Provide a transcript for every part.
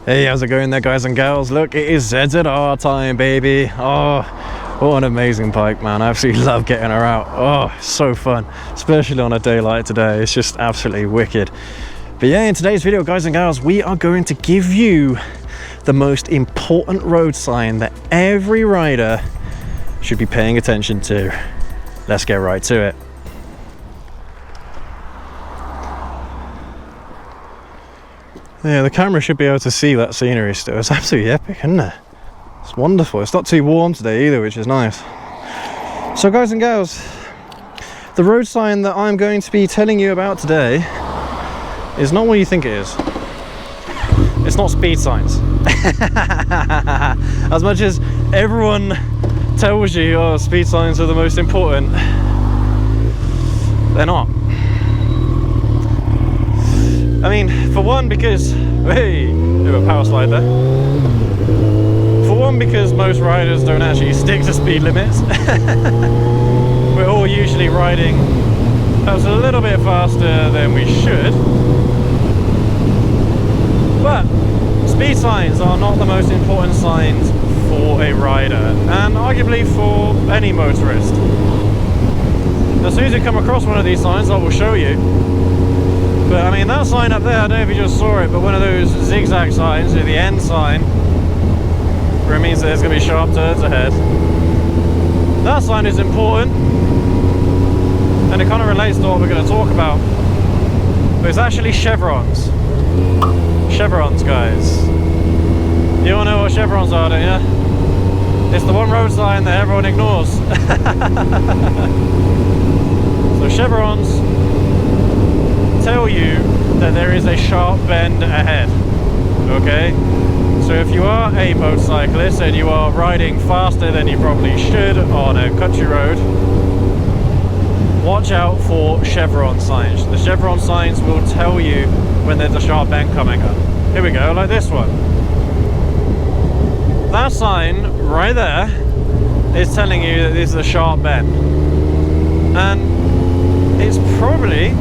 Hey, how's it going there, guys and gals? Look, it is ZZR time, baby. Oh, what an amazing bike, man. I absolutely love getting her out. Oh, so fun, especially on a day like today. It's just absolutely wicked. But yeah, in today's video, guys and gals, we are going to give you the most important road sign that every rider should be paying attention to. Let's get right to it. Yeah, the camera should be able to see that scenery still. It's absolutely epic, isn't it? It's wonderful. It's not too warm today either, which is nice. So guys and gals, the road sign that I'm going to be telling you about today is not what you think it is. It's not speed signs. As much as everyone tells you, oh, speed signs are the most important, they're not. I mean, for one, because, hey, do a power slide there. For one, because most riders don't actually stick to speed limits. We're all usually riding perhaps a little bit faster than we should. But speed signs are not the most important signs for a rider, and arguably for any motorist. As soon as you come across one of these signs, I will show you. But I mean, that sign up there, I don't know if you just saw it, but one of those zigzag signs, the end sign, where it means that there's going to be sharp turns ahead. That sign is important, and it kind of relates to what we're going to talk about. But it's actually chevrons. Chevrons, guys. You all know what chevrons are, don't you? It's the one road sign that everyone ignores. So chevrons tell you that there is a sharp bend ahead. Okay, so if you are a motorcyclist and you are riding faster than you probably should on a country road, watch out for chevron signs. The chevron signs will tell you when there's a sharp bend coming up. Here we go, like this one. That sign right there is telling you that this is a sharp bend, and it's probably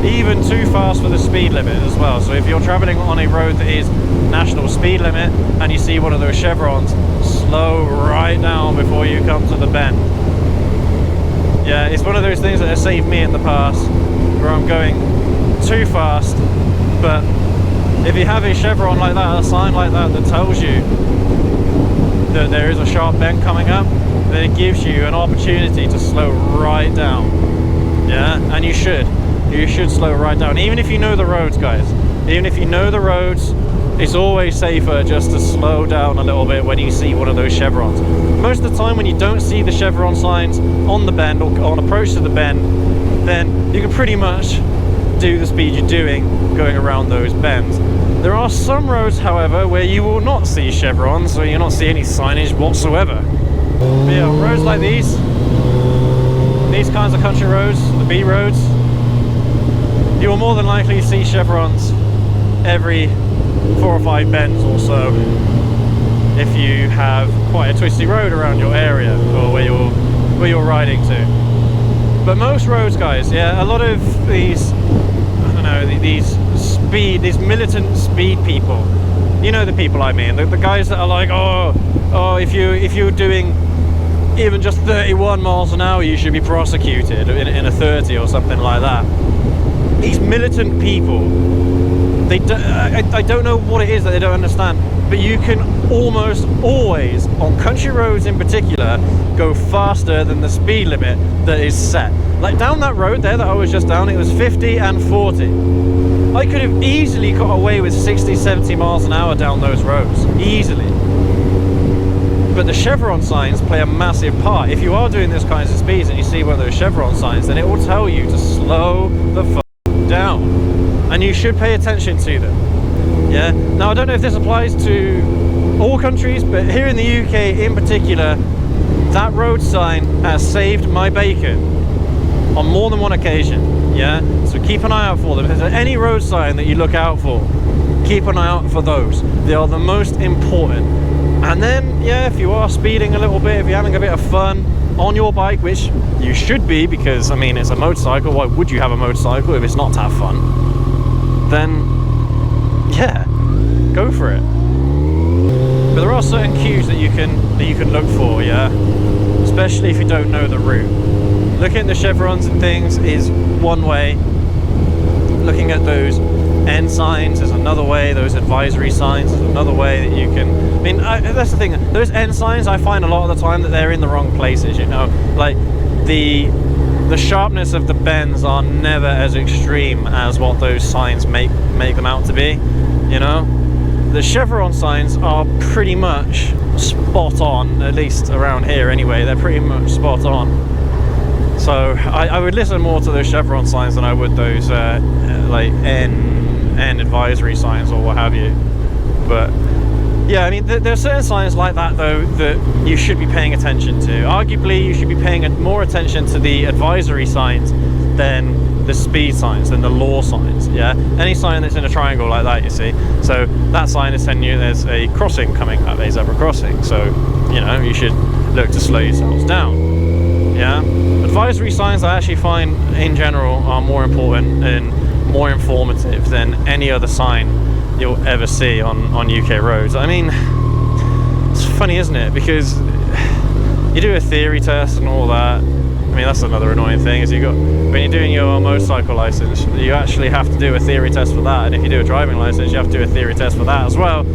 even too fast for the speed limit as well. So if you're traveling on a road that is national speed limit and you see one of those chevrons, slow right down before you come to the bend. Yeah, it's one of those things that has saved me in the past, where I'm going too fast. But if you have a chevron like that, a sign like that that tells you that there is a sharp bend coming up, then it gives you an opportunity to slow right down. Yeah, and you should slow right down, even if you know the roads, guys. Even if you know the roads, it's always safer just to slow down a little bit when you see one of those chevrons. Most of the time when you don't see the chevron signs on the bend or on approach to the bend, then you can pretty much do the speed you're doing going around those bends. There are some roads, however, where you will not see chevrons, or you'll not see any signage whatsoever. But yeah, roads like these kinds of country roads, the B roads, you will more than likely see chevrons every 4 or 5 bends or so, if you have quite a twisty road around your area or where you're riding to. But most roads, guys, yeah, a lot of these, I don't know, these militant speed people, you know the people I mean, the guys that are like, oh, if you're doing even just 31 miles an hour, you should be prosecuted in a 30 or something like that. These militant people, I don't know what it is that they don't understand, but you can almost always, on country roads in particular, go faster than the speed limit that is set. Like down that road there that I was just down, it was 50 and 40. I could have easily got away with 60, 70 miles an hour down those roads, easily. But the chevron signs play a massive part. If you are doing those kinds of speeds and you see one of those chevron signs, then it will tell you to slow the fuck down, and you should pay attention to them. Yeah, now I don't know if this applies to all countries, but here in the UK in particular, that road sign has saved my bacon on more than one occasion. Yeah, so keep an eye out for them. If there's any road sign that you look out for, keep an eye out for those. They are the most important. And then, yeah, if you are speeding a little bit, if you're having a bit of fun on your bike, which you should be, because I mean it's a motorcycle, why would you have a motorcycle if it's not to have fun? Then yeah, go for it. But there are certain cues that you can look for, yeah, especially if you don't know the route. Looking at the chevrons and things is one way. Looking at those end signs is another way. Those advisory signs is another way that you can. I mean, that's the thing. Those end signs, I find a lot of the time that they're in the wrong places. You know, like the sharpness of the bends are never as extreme as what those signs make them out to be. You know, the chevron signs are pretty much spot on, at least around here anyway. They're pretty much spot on. So I would listen more to those chevron signs than I would those like end advisory signs or what have you. But yeah, I mean, there are certain signs like that though that you should be paying attention to. Arguably, you should be paying more attention to the advisory signs than the speed signs, than the law signs. Yeah, any sign that's in a triangle like that, you see. So that sign is telling you there's a crossing coming up, a zebra crossing. So you know you should look to slow yourselves down. Yeah, advisory signs I actually find in general are more important and more informative than any other sign you'll ever see on UK roads. I mean, it's funny, isn't it? Because you do a theory test and all that. I mean, that's another annoying thing is when you're doing your motorcycle license, you actually have to do a theory test for that, and if you do a driving license, you have to do a theory test for that as well.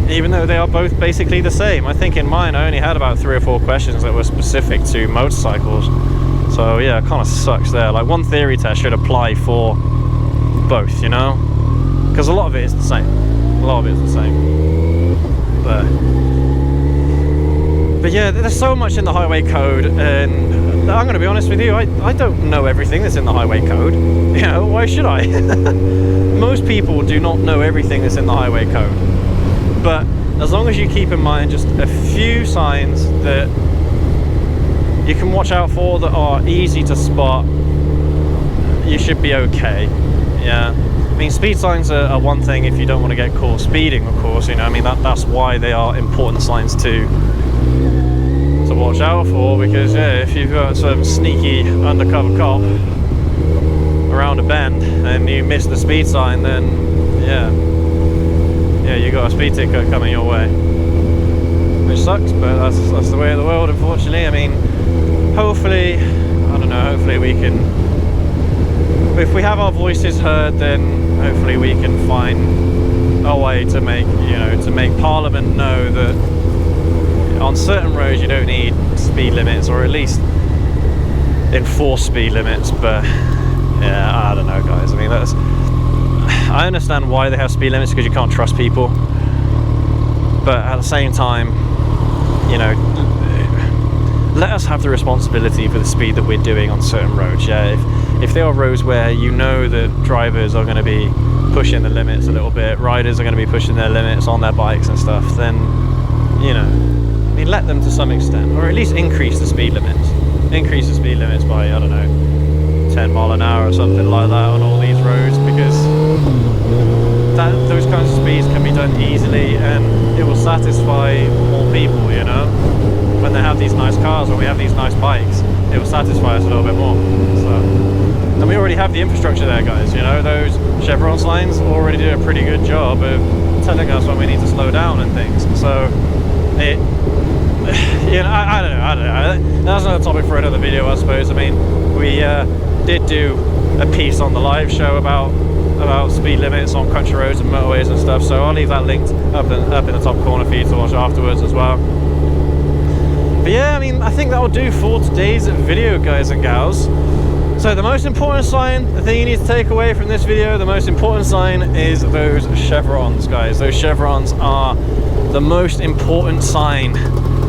Even though they are both basically the same. I think in mine I only had about 3 or 4 questions that were specific to motorcycles. So yeah, it kind of sucks there. Like one theory test should apply for both, you know? Because a lot of it is the same. A lot of it is the same. But yeah, there's so much in the highway code, and I'm going to be honest with you, I don't know everything that's in the highway code. You know, why should I? Most people do not know everything that's in the highway code. But as long as you keep in mind just a few signs that you can watch out for that are easy to spot, you should be okay. Yeah, I mean, speed signs are one thing if you don't want to get caught speeding, of course. You know, I mean that's why they are important signs to watch out for, because yeah, if you've got some sneaky undercover cop around a bend and you miss the speed sign, then yeah, you got a speed ticket coming your way, which sucks, but that's the way of the world, unfortunately. I mean, hopefully, I don't know, hopefully we can, if we have our voices heard, then hopefully we can find a way to make, you know, to make Parliament know that on certain roads you don't need speed limits, or at least enforce speed limits. But yeah, I don't know, guys. I mean, I understand why they have speed limits, because you can't trust people, but at the same time, you know, let us have the responsibility for the speed that we're doing on certain roads. Yeah, if there are roads where you know that drivers are going to be pushing the limits a little bit, riders are going to be pushing their limits on their bikes and stuff, then, you know, I mean, let them to some extent, or at least increase the speed limits. Increase the speed limits by, I don't know, 10 mile an hour or something like that on all these roads, because those kinds of speeds can be done easily, and it will satisfy more people, you know? When they have these nice cars, when we have these nice bikes, it will satisfy us a little bit more. So, and we already have the infrastructure there, guys, you know? Those chevron signs already do a pretty good job of telling us when we need to slow down and things. So, you know, I don't know. That's another topic for another video, I suppose. I mean, we did do a piece on the live show about speed limits on country roads and motorways and stuff, so I'll leave that linked up in the top corner for you to watch afterwards as well. But yeah, I mean, I think that'll do for today's video, guys and gals. So the most important sign, the thing you need to take away from this video, the most important sign is those chevrons, guys. Those chevrons are the most important sign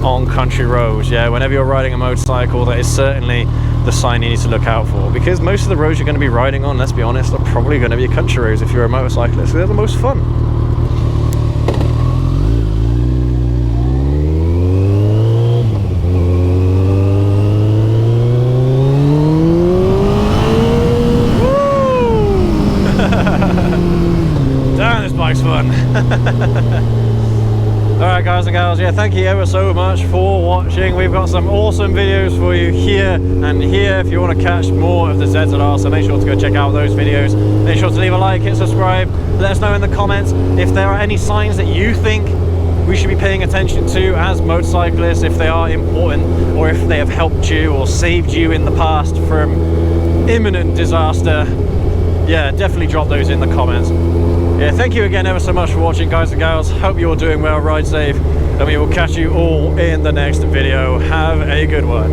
on country roads. Yeah, whenever you're riding a motorcycle, that is certainly the sign you need to look out for, because most of the roads you're going to be riding on, let's be honest, are probably going to be country roads if you're a motorcyclist. They're the most fun. Damn, this bike's fun. Alright, guys and and gals, yeah, thank you ever so much for watching. We've got some awesome videos for you here and here if you want to catch more of the ZZR, so make sure to go check out those videos. Make sure to leave a like, hit subscribe, let us know in the comments if there are any signs that you think we should be paying attention to as motorcyclists, if they are important, or if they have helped you or saved you in the past from imminent disaster. Yeah, definitely drop those in the comments. Yeah, thank you again ever so much for watching, guys and gals. Hope you're all doing well, ride safe, and we will catch you all in the next video. Have a good one.